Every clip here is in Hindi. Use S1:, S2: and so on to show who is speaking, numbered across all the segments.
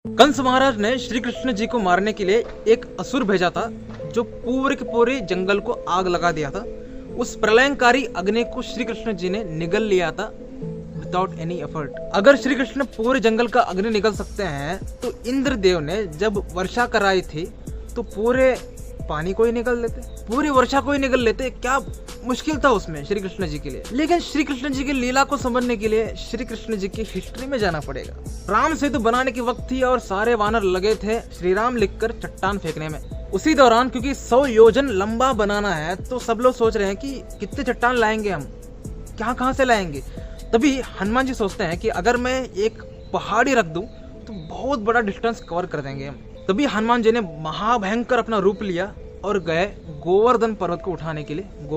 S1: कंस महाराज ने श्री कृष्ण जी को मारने के लिए एक असुर भेजा था जो पूरे के पूरे जंगल को आग लगा दिया था। उस प्रलयंकारी अग्नि को श्री कृष्ण जी ने निगल लिया था विदाउट एनी एफर्ट। अगर श्री कृष्ण पूरे जंगल का अग्नि निगल सकते हैं तो इंद्रदेव ने जब वर्षा कराई थी तो पूरे पानी को ही निगल लेते, पूरी वर्षा को ही निगल लेते। क्या मुश्किल था उसमें श्री कृष्ण जी के लिए। लेकिन श्री कृष्ण जी की लीला को समझने के लिए श्री कृष्ण जी की हिस्ट्री में जाना पड़ेगा। राम सेतु बनाने की वक्त थी और सारे वानर लगे थे श्री राम लिखकर चट्टान फेंकने में। उसी दौरान क्योंकि 100 योजन लंबा बनाना है तो सब लोग सोच रहे हैं कि कितने चट्टान लाएंगे हम, कहाँ से लाएंगे। तभी हनुमान जी सोचते हैं कि अगर मैं एक पहाड़ी रख दूं तो बहुत बड़ा डिस्टेंस कवर कर देंगे हम। तभी हनुमान जी ने महाभयंकर अपना रूप लिया और गए गोवर्धन पर्वत को उठाने के लिए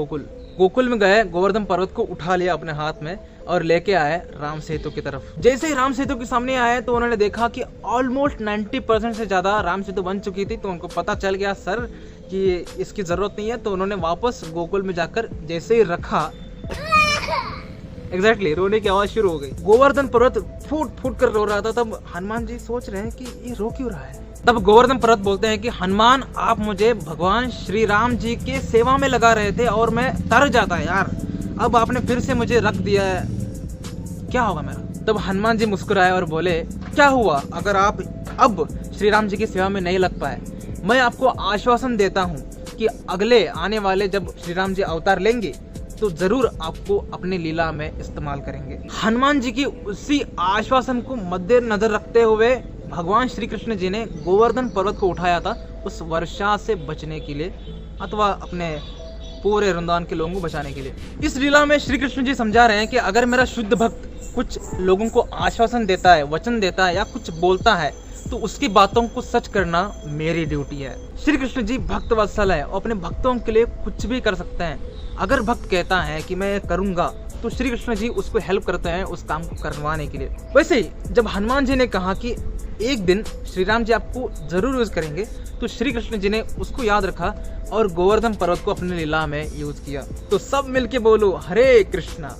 S1: गोकुल में गए। गोवर्धन पर्वत को उठा लिया अपने हाथ में और लेके आए राम सेतु की तरफ। जैसे ही राम सेतु के सामने आए तो उन्होंने देखा कि ऑलमोस्ट 90% से ज्यादा राम सेतु बन चुकी थी। तो उनको पता चल गया सर कि इसकी जरूरत नहीं है। तो उन्होंने वापस गोकुल में जाकर जैसे ही रखा एग्जैक्टली रोने की आवाज शुरू हो गई। गोवर्धन पर्वत फूट फूट कर रो रहा था। तब हनुमान जी सोच रहे हैं कि ये रो क्यों रहा है। तब गोवर्धन पर्वत बोलते हैं कि हनुमान आप मुझे भगवान श्री राम जी के सेवा में लगा रहे थे और मैं तर जाता यार, अब आपने फिर से मुझे रख दिया है, क्या होगा मेरा। तब हनुमान जी मुस्कुराए और बोले क्या हुआ अगर आप अब श्री राम जी की सेवा में नहीं लग पाए। मैं आपको आश्वासन देता हूँ कि अगले आने वाले जब श्री राम जी अवतार लेंगे तो जरूर आपको अपनी लीला में इस्तेमाल करेंगे। हनुमान जी की उसी आश्वासन को मद्देनजर रखते हुए भगवान श्री कृष्ण जी ने गोवर्धन पर्वत को उठाया था उस वर्षा से बचने के लिए अथवा अपने पूरे वृंदावन के लोगों को बचाने के लिए। इस लीला में श्री कृष्ण जी समझा रहे हैं कि अगर मेरा शुद्ध भक्त कुछ लोगों को आश्वासन देता है, वचन देता है या कुछ बोलता है तो उसकी बातों को सच करना मेरी ड्यूटी है। श्री कृष्ण जी भक्त वत्सल है और अपने भक्तों के लिए कुछ भी कर सकते हैं। अगर भक्त कहता है कि मैं करूंगा तो श्री कृष्ण जी उसको हेल्प करते हैं उस काम को करवाने के लिए। वैसे ही जब हनुमान जी ने कहा कि एक दिन श्री राम जी आपको जरूर यूज करेंगे तो श्री कृष्ण जी ने उसको याद रखा और गोवर्धन पर्वत को अपनी लीला में यूज किया। तो सब मिलके बोलो हरे कृष्णा।